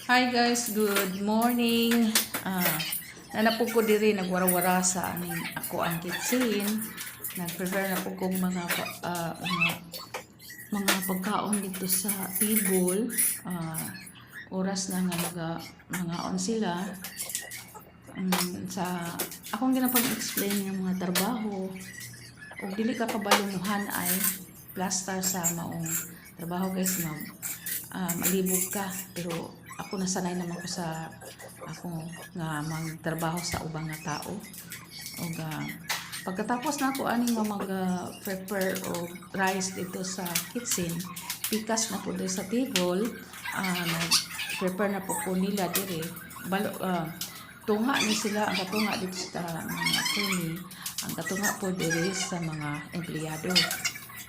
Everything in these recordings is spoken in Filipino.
Hi guys, good morning. Nanapog ko diri nagwara-wara sa aning ako ang kitchen. Nag-prepare na po kong mga pagkaon dito sa table. Oras na nga mga sila. Sa akong ginapag-explain ng mga trabaho ug dili ka kabalumuhan ay plaster sa maong trabaho guys malibog ka, pero ako nasanay naman ko sa ako nga magtrabaho sa ubang nga tao. Og pagkatapos na ako ani nga mag-prepare og rice dito sa kitchen, pikas na po dito sa table. Nag-prepare na po ko nila dire tunga ni sila. Ang katunga dito sa mga attorney, ang katunga po dire sa mga empleyado.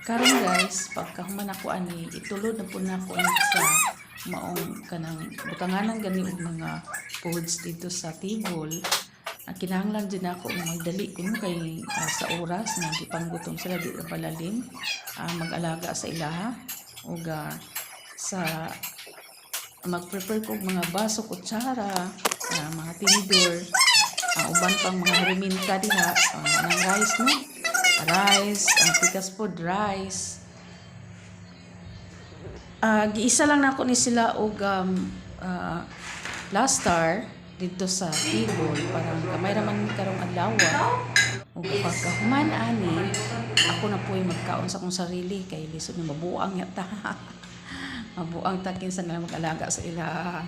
Karon guys, pagkahuman ako ani itulod na po na ako sa maong kanang butanganan gani og mga foods dito sa table. Kinahanglan din ako magdali kuno kay sa oras nga gipanggutom sila di palalim mag-alaga sa ilaha ug sa mag-prepare ko mga baso, kutsara, mga tinidor, uban pang mga herramienta diha ng rice no. Rice, pikas food rice. Giisa lang na ako ni sila og plaster dito sa table para kamay raman karong adlaw. Ug pagkahuman ani ako na po'y magkaon sa akong sarili kay lisod na mabuang yata. Mabuang ta kinsa na mag-alaga sa ila.